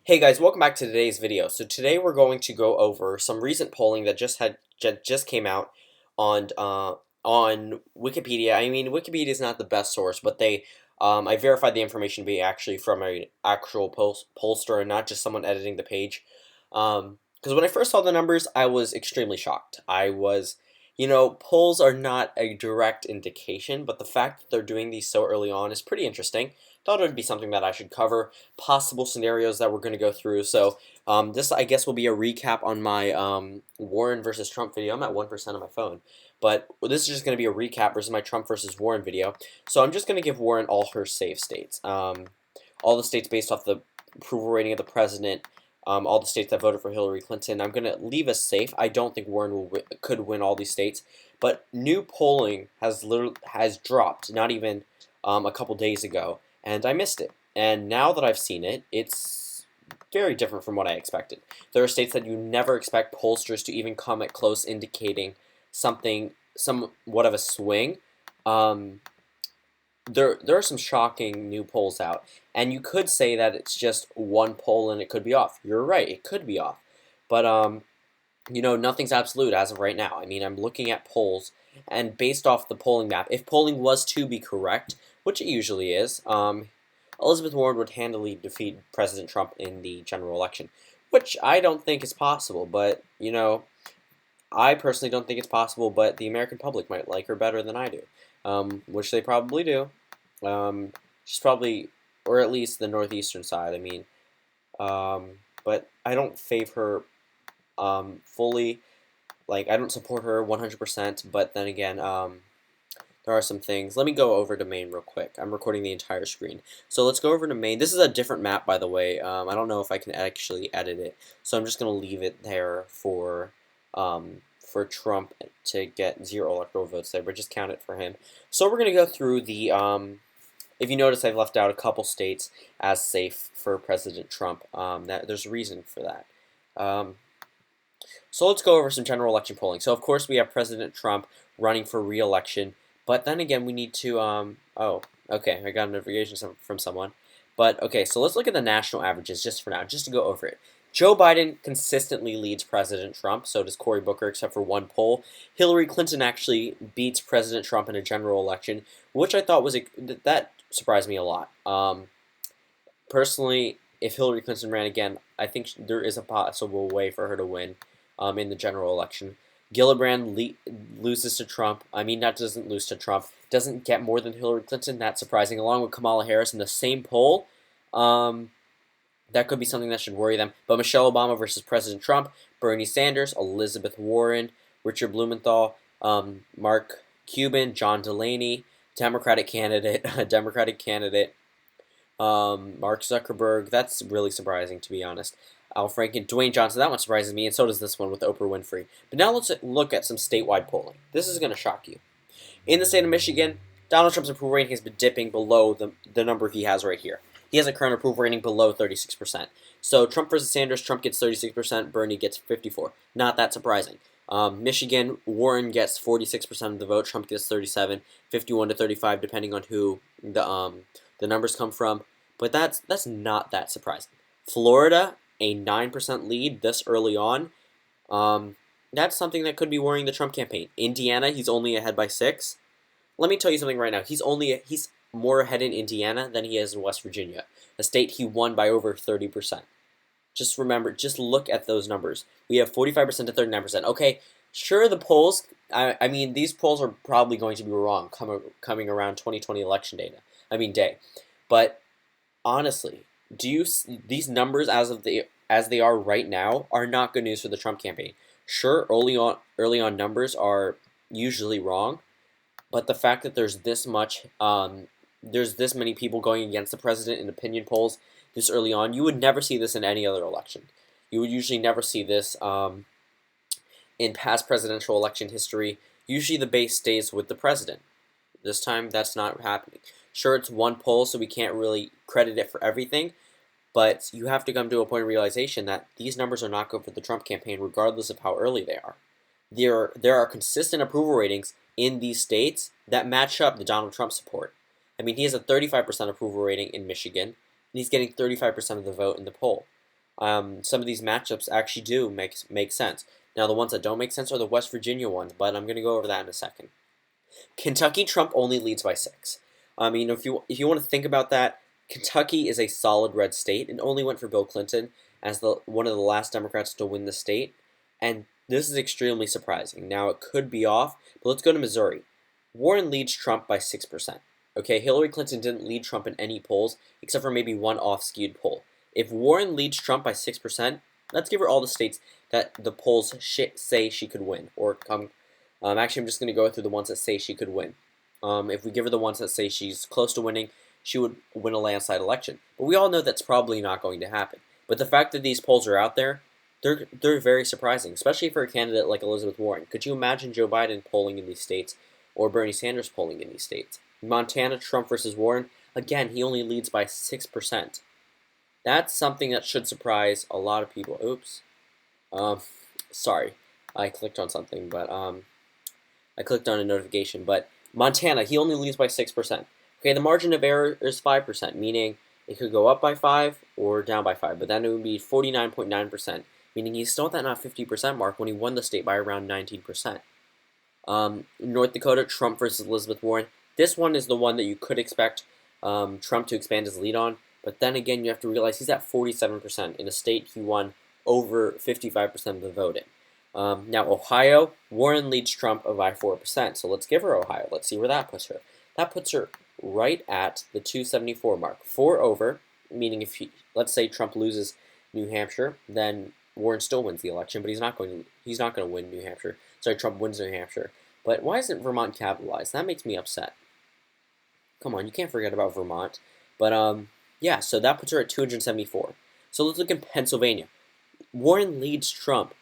Hey guys, welcome back to today's video. So today we're going to go over some recent polling that just came out on on Wikipedia. I mean, Wikipedia is not the best source, but I verified the information to be actually from an actual pollster and not just someone editing the page. Because when I first saw the numbers, I was extremely shocked. Polls are not a direct indication, but the fact that they're doing these so early on is pretty interesting. Thought it would be something that I should cover, possible scenarios that we're going to go through. So this, I guess, will be a recap on my Warren versus Trump video. I'm at 1% on my phone, but this is just going to be a recap versus my Trump versus Warren video. So I'm just going to give Warren all her safe states, all the states based off the approval rating of the president, all the states that voted for Hillary Clinton. I'm going to leave us safe. I don't think Warren could win all these states, but new polling has dropped, not even a couple days ago, and I missed it. And now that I've seen it, it's very different from what I expected. There are states that you never expect pollsters to even come at close, indicating somewhat of a swing. There are some shocking new polls out, and you could say that it's just one poll and it could be off. You're right, it could be off, but nothing's absolute as of right now. I mean, I'm looking at polls, and based off the polling map, if polling was to be correct, which it usually is, Elizabeth Warren would handily defeat President Trump in the general election, which I don't think is possible. But I personally don't think it's possible, but the American public might like her better than I do, which they probably do. She's probably, or at least the northeastern side. I mean, but I don't favor her fully. Like, I don't support her 100%, but then again, there are some things. Let me go over to Maine real quick. I'm recording the entire screen. So let's go over to Maine. This is a different map, by the way. I don't know if I can actually edit it, so I'm just going to leave it there for Trump to get 0 electoral votes there, but just count it for him. So we're going to go through the, if you notice, I've left out a couple states as safe for President Trump. There's a reason for that. So let's go over some general election polling. So of course we have President Trump running for re-election, but then again we need to, oh, okay, I got a notification from someone. But okay, so let's look at the national averages just for now, just to go over it. Joe Biden consistently leads President Trump, so does Cory Booker, except for one poll. Hillary Clinton actually beats President Trump in a general election, which I thought that surprised me a lot. Personally, if Hillary Clinton ran again, I think there is a possible way for her to win in the general election. Gillibrand loses to Trump. I mean, that doesn't lose to Trump. Doesn't get more than Hillary Clinton. That's surprising. Along with Kamala Harris in the same poll. That could be something that should worry them. But Michelle Obama versus President Trump, Bernie Sanders, Elizabeth Warren, Richard Blumenthal, Mark Cuban, John Delaney, Democratic candidate, Mark Zuckerberg. That's really surprising, to be honest. Al Franken, Dwayne Johnson. That one surprises me, and so does this one with Oprah Winfrey. But now let's look at some statewide polling. This is going to shock you. In the state of Michigan, Donald Trump's approval rating has been dipping below the number he has right here. He has a current approval rating below 36%. So Trump versus Sanders, Trump gets 36%, Bernie gets 54%. Not that surprising. Michigan, Warren gets 46% of the vote, Trump gets 37%, 51 to 35, depending on who the numbers come from. But that's not that surprising. Florida, a 9% lead this early on. That's something that could be worrying the Trump campaign. Indiana, he's only ahead by 6. Let me tell you something right now. He's more ahead in Indiana than he is in West Virginia, a state he won by over 30%. Just remember, just look at those numbers. We have 45% to 39%. Okay, sure, the polls, I mean, these polls are probably going to be wrong coming around 2020 election day. But honestly, these numbers as they are right now are not good news for the Trump campaign. Sure, early on numbers are usually wrong, but the fact that there's this many people going against the president in opinion polls this early on, you would never see this in any other election. You would usually never see this in past presidential election history. Usually the base stays with the president. This time, that's not happening. Sure, it's one poll, so we can't really credit it for everything, but you have to come to a point of realization that these numbers are not good for the Trump campaign, regardless of how early they are. There are consistent approval ratings in these states that match up the Donald Trump support. I mean, he has a 35% approval rating in Michigan, and he's getting 35% of the vote in the poll. Some of these matchups actually do make sense. Now, the ones that don't make sense are the West Virginia ones, but I'm going to go over that in a second. Kentucky, Trump only leads by 6. If you want to think about that, Kentucky is a solid red state and only went for Bill Clinton as one of the last Democrats to win the state, and this is extremely surprising. Now, it could be off, but let's go to Missouri. Warren leads Trump by 6%. Okay, Hillary Clinton didn't lead Trump in any polls except for maybe one off-skewed poll. If Warren leads Trump by 6%, let's give her all the states that the polls say she could win. Actually, I'm just going to go through the ones that say she could win. If we give her the ones that say she's close to winning, she would win a landslide election. But we all know that's probably not going to happen. But the fact that these polls are out there, they're very surprising, especially for a candidate like Elizabeth Warren. Could you imagine Joe Biden polling in these states or Bernie Sanders polling in these states? Montana, Trump versus Warren, again, he only leads by 6%. That's something that should surprise a lot of people. Oops. Sorry. I clicked on something, but I clicked on a notification. But Montana, he only leads by 6%. Okay, the margin of error is 5%, meaning it could go up by 5 or down by 5, but then it would be 49.9%, meaning he's still at that not 50% mark when he won the state by around 19%. North Dakota, Trump versus Elizabeth Warren. This one is the one that you could expect Trump to expand his lead on, but then again, you have to realize he's at 47% in a state he won over 55% of the vote in. Now, Ohio, Warren leads Trump by 4%, so let's give her Ohio. Let's see where that puts her. That puts her right at the 274 mark. 4 over, meaning let's say Trump loses New Hampshire, then Warren still wins the election, but he's not going to win New Hampshire. Sorry, Trump wins New Hampshire. But why isn't Vermont capitalized? That makes me upset. Come on, you can't forget about Vermont. But yeah, so that puts her at 274. So let's look at Pennsylvania. Warren leads Trump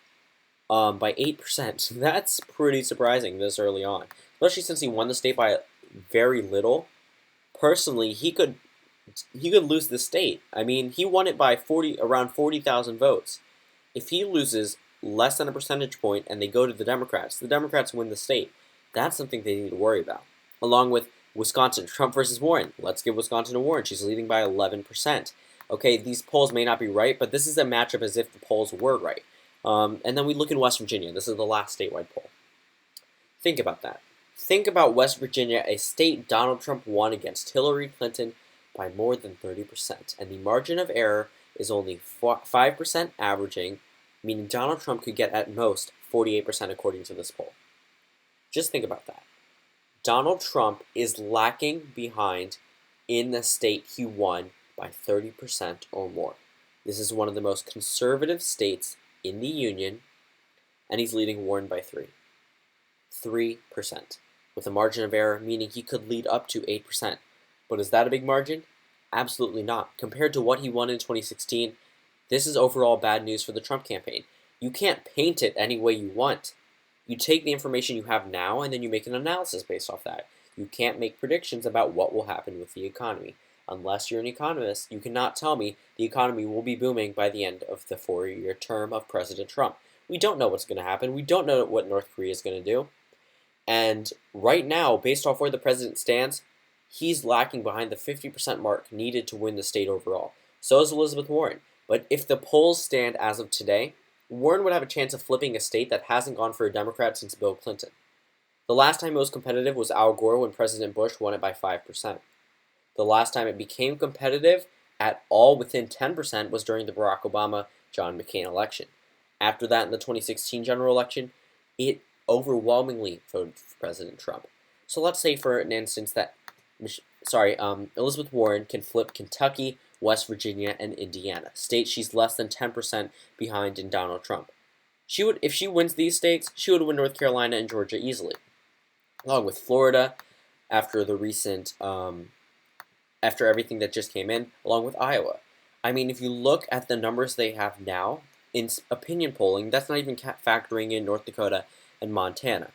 by 8%. That's pretty surprising this early on, especially since he won the state by very little. Personally, he could lose the state. I mean, he won it by around 40,000 votes. If he loses less than a percentage point and they go to the Democrats win the state. That's something they need to worry about. Along with Wisconsin, Trump versus Warren. Let's give Wisconsin to Warren. She's leading by 11%. Okay, these polls may not be right, but this is a matchup as if the polls were right. And then we look in West Virginia. This is the last statewide poll. Think about that. Think about West Virginia, a state Donald Trump won against Hillary Clinton by more than 30%. And the margin of error is only 5% averaging, meaning Donald Trump could get at most 48% according to this poll. Just think about that. Donald Trump is lacking behind in the state he won by 30% or more. This is one of the most conservative states in the Union, and he's leading Warren by 3%, with a margin of error, meaning he could lead up to 8%. But is that a big margin? Absolutely not. Compared to what he won in 2016, this is overall bad news for the Trump campaign. You can't paint it any way you want. You take the information you have now, and then you make an analysis based off that. You can't make predictions about what will happen with the economy. Unless you're an economist, you cannot tell me the economy will be booming by the end of the 4-year term of President Trump. We don't know what's going to happen. We don't know what North Korea is going to do. And right now, based off where the president stands, he's lacking behind the 50% mark needed to win the state overall. So is Elizabeth Warren. But if the polls stand as of today, Warren would have a chance of flipping a state that hasn't gone for a Democrat since Bill Clinton. The last time it was competitive was Al Gore when President Bush won it by 5%. The last time it became competitive at all within 10% was during the Barack Obama-John McCain election. After that, in the 2016 general election, it overwhelmingly voted for President Trump. So let's say for an instance that Elizabeth Warren can flip Kentucky, West Virginia, and Indiana, states she's less than 10% behind in Donald Trump. If she wins these states, she would win North Carolina and Georgia easily, along with Florida after the recent, after everything that just came in, along with Iowa. I mean, if you look at the numbers they have now in opinion polling, that's not even factoring in North Dakota and Montana.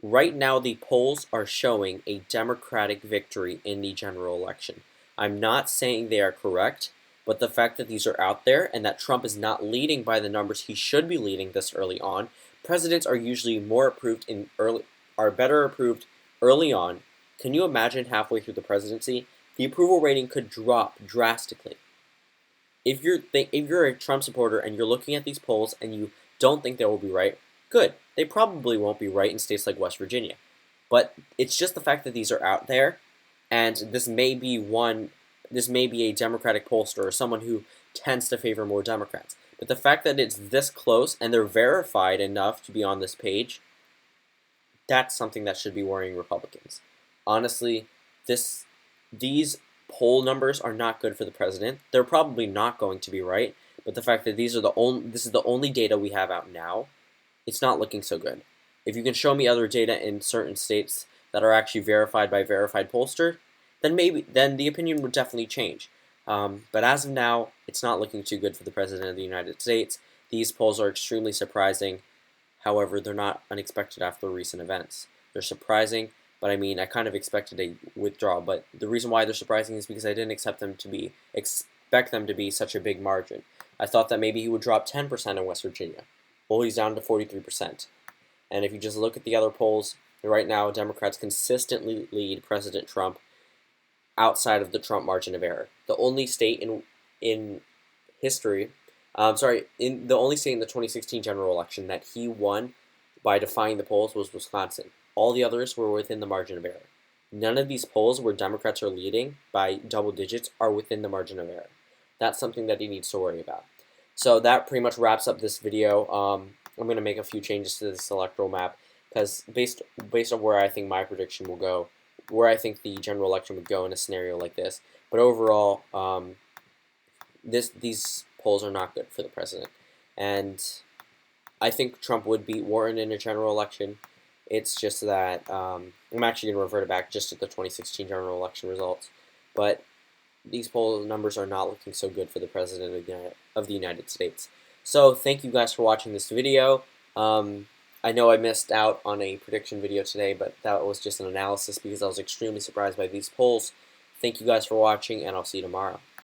Right now, the polls are showing a Democratic victory in the general election. I'm not saying they are correct, but the fact that these are out there and that Trump is not leading by the numbers he should be leading this early on, presidents are usually better approved early on. Can you imagine halfway through the presidency? The approval rating could drop drastically. if you're a Trump supporter and you're looking at these polls and you don't think they will be right, good. They probably won't be right in states like West Virginia. But it's just the fact that these are out there, and this may be a Democratic pollster or someone who tends to favor more Democrats. But the fact that it's this close and they're verified enough to be on this page, that's something that should be worrying Republicans. Honestly, these poll numbers are not good for the president. They're probably not going to be right, but the fact that this is the only data we have out now, it's not looking so good. If you can show me other data in certain states that are actually verified by verified pollster, then the opinion would definitely change. But as of now, it's not looking too good for the President of the United States. These polls are extremely surprising. However, they're not unexpected after recent events. They're surprising, but I mean, I kind of expected a withdrawal. But the reason why they're surprising is because I didn't expect them to be such a big margin. I thought that maybe he would drop 10% in West Virginia. Well, he's down to 43%. And if you just look at the other polls, right now, Democrats consistently lead President Trump outside of the Trump margin of error. The only state in history, the only state in the 2016 general election that he won by defying the polls was Wisconsin. All the others were within the margin of error. None of these polls where Democrats are leading by double digits are within the margin of error. That's something that he needs to worry about. So that pretty much wraps up this video. I'm going to make a few changes to this electoral map because based on where I think my prediction will go, where I think the general election would go in a scenario like this. But overall, these polls are not good for the president. And I think Trump would beat Warren in a general election. It's just that I'm actually going to revert it back just to the 2016 general election results. But these poll numbers are not looking so good for the president of the United States. So thank you guys for watching this video. I know I missed out on a prediction video today, but that was just an analysis because I was extremely surprised by these polls. Thank you guys for watching, and I'll see you tomorrow.